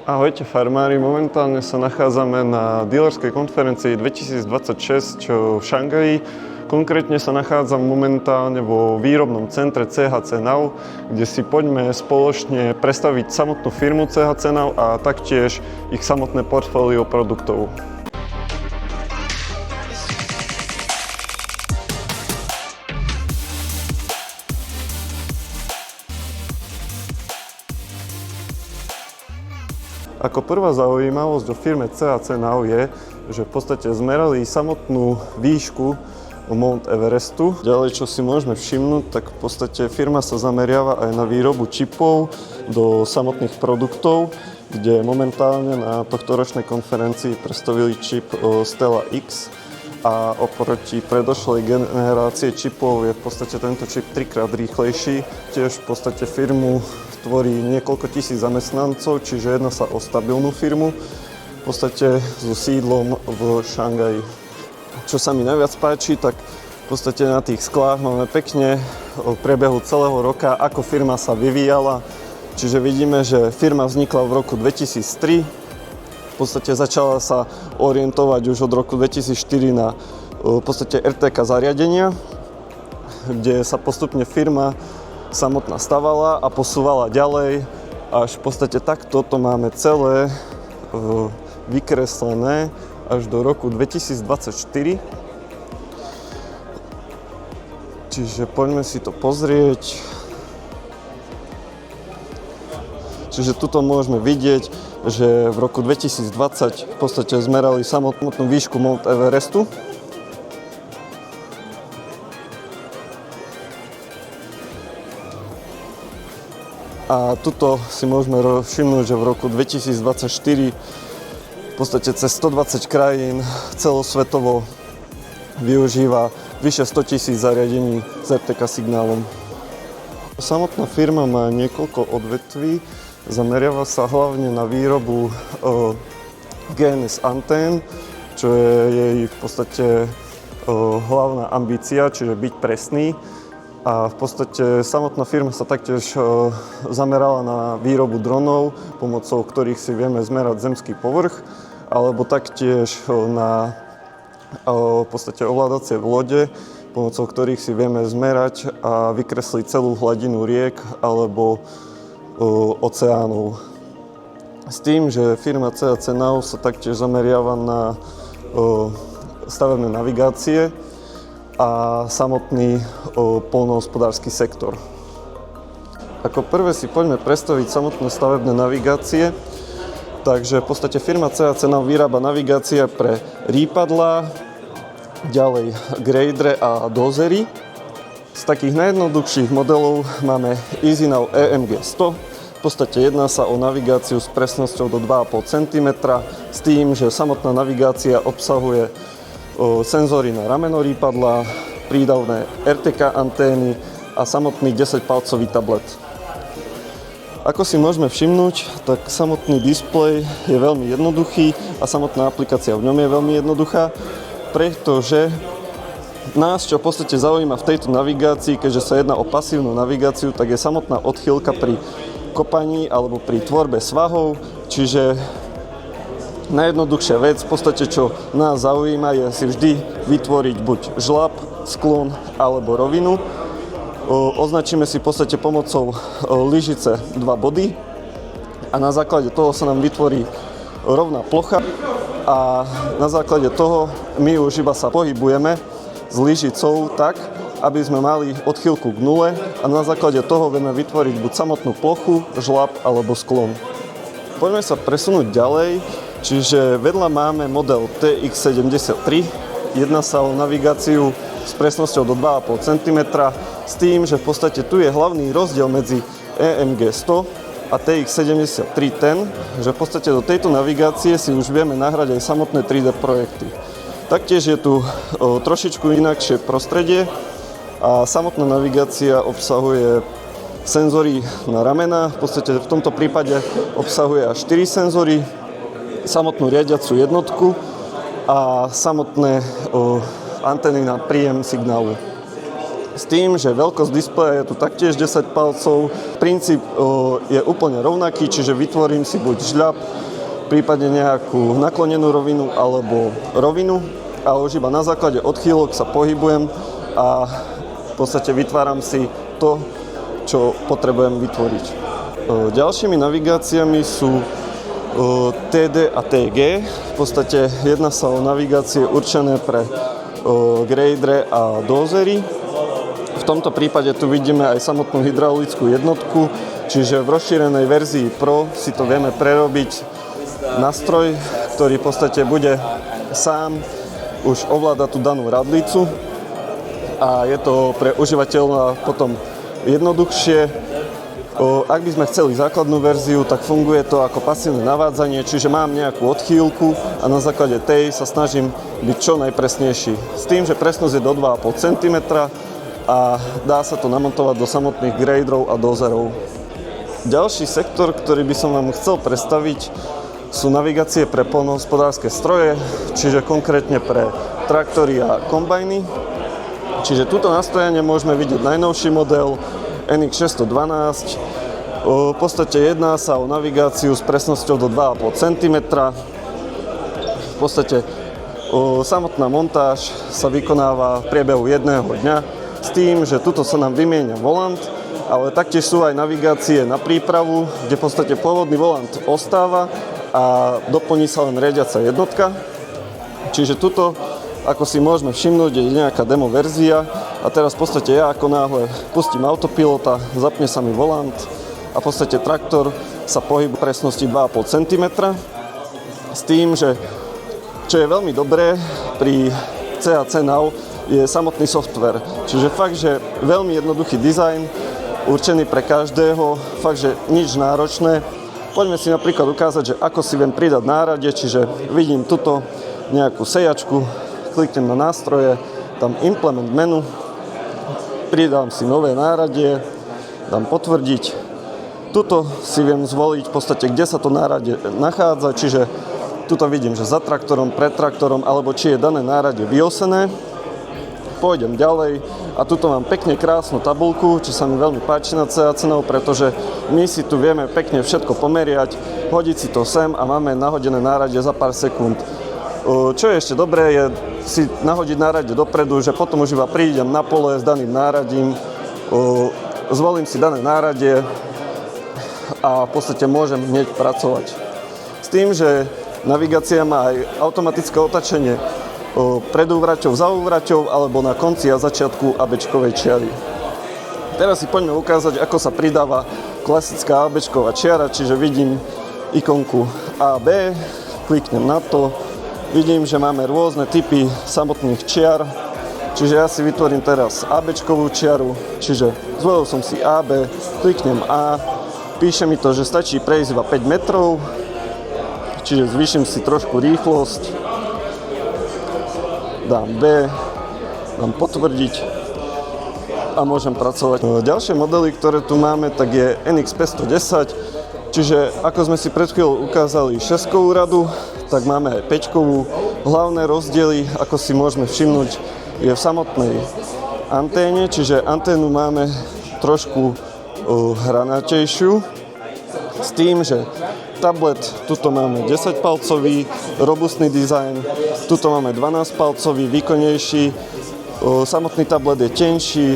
Ahojte farmári, momentálne sa nachádzame na dílerskej konferencii 2026 v Šangaji. Konkrétne sa nachádzam momentálne vo výrobnom centre CHC Now, kde si poďme spoločne predstaviť samotnú firmu CHC Now a taktiež ich samotné portfólio produktov. Ako prvá zaujímavosť o firme CHC Now je, že v podstate zmerali samotnú výšku Mount Everestu. Ďalej, čo si môžeme všimnúť, tak v podstate firma sa zameriava aj na výrobu čipov do samotných produktov, kde momentálne na tohtoročnej konferencii predstavili čip Stella X a oproti predošlej generácie čipov je v podstate tento čip 3-krát rýchlejší. Tiež v podstate firmu tvorí niekoľko tisíc zamestnancov, čiže jedná sa o stabilnú firmu, v podstate so sídlom v Šangaji. Čo sa mi najviac páči, tak v podstate na tých sklách máme pekne v priebehu celého roka, ako firma sa vyvíjala. Čiže vidíme, že firma vznikla v roku 2003, v podstate začala sa orientovať už od roku 2004 na v podstate RTK zariadenia, kde sa postupne firma samotná stavala a posúvala ďalej, až v podstate takto to máme celé vykreslené až do roku 2024. Čiže poďme si to pozrieť. Čiže tuto môžeme vidieť, že v roku 2020 v podstate zmerali samotnú výšku Mount Everestu. A tuto si môžeme všimnúť, že v roku 2024 v podstate cez 120 krajín celosvetovo využíva vyše 100 000 zariadení s RTK signálom. Samotná firma má niekoľko odvetví, zameriava sa hlavne na výrobu GNS antén, čo je jej v podstate hlavná ambícia, čiže byť presný. A v podstate samotná firma sa taktiež zamerala na výrobu dronov, pomocou ktorých si vieme zmerať zemský povrch, alebo taktiež na v podstate ovládacie lode, pomocou ktorých si vieme zmerať a vykresliť celú hladinu riek alebo oceánov. S tým, že firma CHC Now sa taktiež zameriava na stavebné navigácie a samotný poľnohospodársky sektor. Ako prvé si poďme predstaviť samotné stavebné navigácie. Takže v podstate firma CHC Now vyrába navigácie pre rýpadlá, ďalej gradere a dozery. Z takých najjednoduchších modelov máme EasyNav EMG 100. V podstate jedná sa o navigáciu s presnosťou do 2,5 cm, s tým, že samotná navigácia obsahuje senzory na rameno rýpadla, prídavné RTK antény a samotný 10-palcový tablet. Ako si môžeme všimnúť, tak samotný displej je veľmi jednoduchý a samotná aplikácia v ňom je veľmi jednoduchá, pretože nás, čo v podstate zaujíma v tejto navigácii, keďže sa jedná o pasívnu navigáciu, tak je samotná odchýlka pri kopaní alebo pri tvorbe svahov, čiže najjednoduchšia vec, v podstate čo nás zaujíma, je si vždy vytvoriť buď žlab, sklon alebo rovinu. Označíme si v podstate pomocou lyžice 2 body a na základe toho sa nám vytvorí rovná plocha a na základe toho my už iba sa pohybujeme s lyžicou tak, aby sme mali odchýlku k nule a na základe toho vieme vytvoriť buď samotnú plochu, žlab alebo sklon. Poďme sa presunúť ďalej. Čiže vedľa máme model TX73, jedná sa o navigáciu s presnosťou do 2,5 cm, s tým, že v podstate tu je hlavný rozdiel medzi EMG 100 a TX73 ten, že v podstate do tejto navigácie si už vieme nahrať aj samotné 3D projekty. Taktiež je tu trošičku inakšie prostredie a samotná navigácia obsahuje senzory na ramena, v podstate v tomto prípade obsahuje až 4 senzory, samotnú riadiacu jednotku a samotné antény na príjem signálu. S tým, že veľkosť displeja je tu taktiež 10 palcov. Princíp je úplne rovnaký, čiže vytvorím si buď žľab, prípadne nejakú naklonenú rovinu alebo rovinu, ale už iba na základe odchýlok sa pohybujem a v podstate vytváram si to, čo potrebujem vytvoriť. Ďalšími navigáciami sú TD a TG. V podstate jedná sa o navigácie určené pre gradere a dozery. V tomto prípade tu vidíme aj samotnú hydraulickú jednotku, čiže v rozšírenej verzii Pro si to vieme prerobiť nástroj, ktorý v podstate bude sám už ovládať tú danú radlicu a je to pre užívateľa potom jednoduchšie. Ak by sme chceli základnú verziu, tak funguje to ako pasívne navádzanie, čiže mám nejakú odchýlku a na základe tej sa snažím byť čo najpresnejší. S tým, že presnosť je do 2,5 cm a dá sa to namontovať do samotných graderov a dozerov. Ďalší sektor, ktorý by som vám chcel predstaviť, sú navigácie pre poľnohospodárske stroje, čiže konkrétne pre traktory a kombajny. Čiže túto na stojane môžeme vidieť najnovší model NX612. V podstate jedná sa o navigáciu s presnosťou do 2,5 cm. V podstate samotná montáž sa vykonáva v priebehu jedného dňa s tým, že tuto sa nám vymieňa volant, ale taktiež sú aj navigácie na prípravu, kde v podstate pôvodný volant ostáva a doplní sa len riadiaca jednotka. Čiže tuto, ako si môžeme všimnúť, je nejaká demo verzia a teraz v podstate ja ako náhle pustím autopilota, zapne sa mi volant a v podstate traktor sa pohybuje v presnosti 2,5 cm s tým, že čo je veľmi dobré pri CAC Now je samotný software. Čiže fakt, že veľmi jednoduchý dizajn, určený pre každého, fakt, že nič náročné. Poďme si napríklad ukázať, že ako si viem pridať nárade, čiže vidím tuto nejakú sejačku, kliknem na nástroje, dám implement menu, pridám si nové náradie, dám potvrdiť. Tuto si viem zvoliť v podstate, kde sa to náradie nachádza, čiže tuto vidím, že za traktorom, pred traktorom, alebo či je dané náradie vyosené. Pôjdem ďalej a tuto mám pekne krásnu tabuľku, čo sa mi veľmi páči na CAC Now, pretože my si tu vieme pekne všetko pomeriať, hodiť si to sem a máme nahodené náradie za pár sekúnd. Čo je ešte dobré, je si nahodiť náradie dopredu, že potom už iba prídem na pole s daným náradím, zvolím si dané náradie a v podstate môžem hneď pracovať. S tým, že navigácia má aj automatické otačenie predúvraťov, zaúvraťov alebo na konci a začiatku ABčkovej čiary. Teraz si poďme ukázať, ako sa pridáva klasická ABčková čiara, čiže vidím ikonku AB, kliknem na to, vidím, že máme rôzne typy samotných čiar, čiže ja si vytvorím teraz ABčkovú čiaru, čiže zvolil som si AB, kliknem A, píše mi to, že stačí prejsť iba 5 metrov, čiže zvýšim si trošku rýchlosť, dám B, dám potvrdiť a môžem pracovať. Ďalšie modely, ktoré tu máme, tak je NX510, čiže ako sme si pred chvíľou ukázali 6-kovú radu, tak máme aj 5-kovú. Hlavné rozdiely, ako si môžeme všimnúť, je v samotnej anténe, čiže anténu máme trošku hranatejšiu, s tým, že tablet, tuto máme 10-palcový, robustný dizajn, tuto máme 12-palcový, výkonnejší, samotný tablet je tenší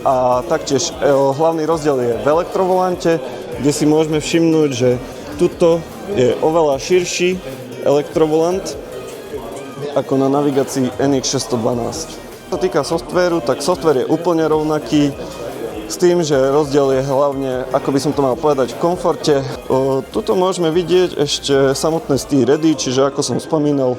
a taktiež hlavný rozdiel je v elektrovolante, kde si môžeme všimnúť, že tuto je oveľa širší elektrovolant ako na navigácii NX612. Čo sa týka softvéru, tak softvér je úplne rovnaký, s tým, že rozdiel je hlavne, ako by som to mal povedať, v komforte. Tuto môžeme vidieť ešte samotné steer ready, čiže ako som spomínal,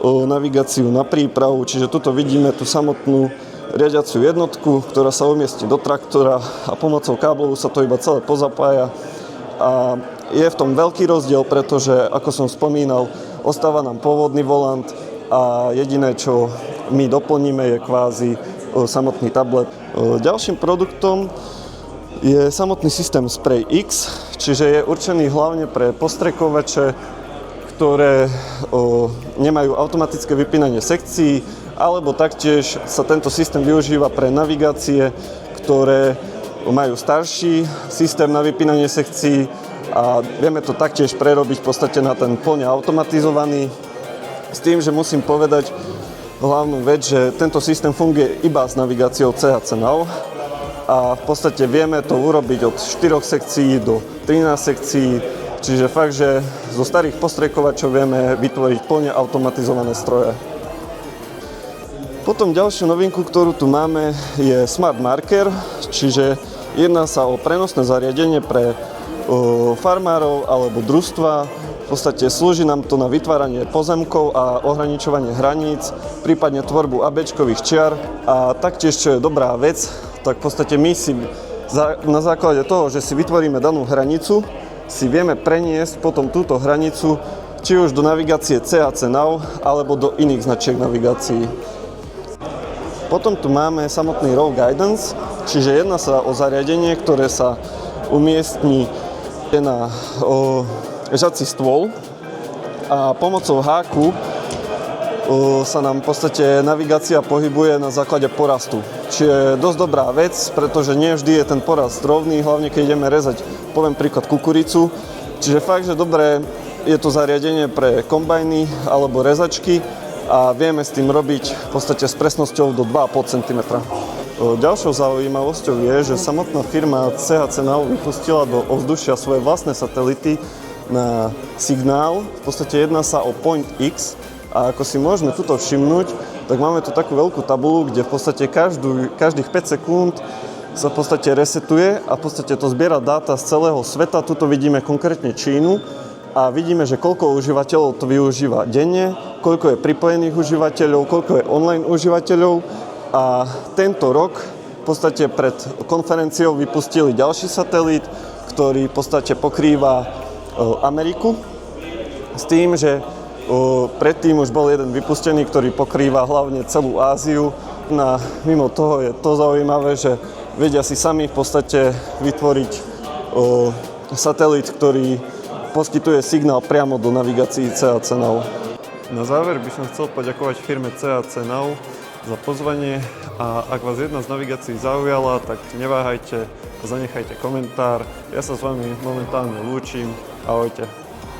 navigáciu na prípravu, čiže tuto vidíme tú samotnú riadiaciu jednotku, ktorá sa umiestni do traktora a pomocou káblov sa to iba celé pozapája. A je v tom veľký rozdiel, pretože, ako som spomínal, ostáva nám pôvodný volant a jediné, čo my doplníme, je kvázi samotný tablet. Ďalším produktom je samotný systém Spray X, čiže je určený hlavne pre postrekovače, ktoré nemajú automatické vypínanie sekcií alebo taktiež sa tento systém využíva pre navigácie, ktoré majú starší systém na vypínanie sekcií a vieme to taktiež prerobiť v podstate na ten plne automatizovaný. S tým, že musím povedať hlavnú vec, že tento systém funguje iba s navigáciou CHC Now a v podstate vieme to urobiť od 4 sekcií do 13 sekcií, čiže fakt, že zo starých postrekovačov vieme vytvoriť plne automatizované stroje. Potom ďalšiu novinku, ktorú tu máme, je Smart Marker, čiže jedná sa o prenosné zariadenie pre farmárov alebo družstva. V podstate slúži nám to na vytváranie pozemkov a ohraničovanie hraníc, prípadne tvorbu ABčkových čiar. A taktiež, čo je dobrá vec, tak v podstate my si na základe toho, že si vytvoríme danú hranicu, si vieme preniesť potom túto hranicu či už do navigácie CHC Now alebo do iných značiek navigácií. Potom tu máme samotný Row Guidance, čiže jedná sa o zariadenie, ktoré sa umiestni na žací stôl a pomocou háku sa nám v podstate navigácia pohybuje na základe porastu. Čiže je dosť dobrá vec, pretože nie vždy je ten porast rovný, hlavne keď ideme rezať, poviem príklad, kukuricu. Čiže fakt, že dobré je to zariadenie pre kombajny alebo rezačky a vieme s tým robiť v podstate s presnosťou do 2,5 cm. Ďalšou zaujímavosťou je, že samotná firma CHC Now vypustila do ovzdušia svoje vlastné satelity na signál. V podstate jedná sa o Point X a ako si môžeme tuto všimnúť, tak máme tu takú veľkú tabuľu, kde v podstate každých 5 sekúnd sa v podstate resetuje a v podstate to zbiera dáta z celého sveta. Tuto vidíme konkrétne Čínu a vidíme, že koľko užívateľov to využíva denne, koľko je pripojených užívateľov, koľko je online užívateľov. A tento rok v podstate pred konferenciou vypustili ďalší satelít, ktorý v podstate pokrýva Ameriku. S tým, že predtým už bol jeden vypustený, ktorý pokrýva hlavne celú Áziu. Mimo toho je to zaujímavé, že vedia si sami v podstate vytvoriť satelít, ktorý poskytuje signál priamo do navigácií CHC Now. Na záver by som chcel poďakovať firme CHC Now za pozvanie a ak vás jedna z navigácií zaujala, tak neváhajte, zanechajte komentár. Ja sa s vami momentálne lúčim. Ahojte.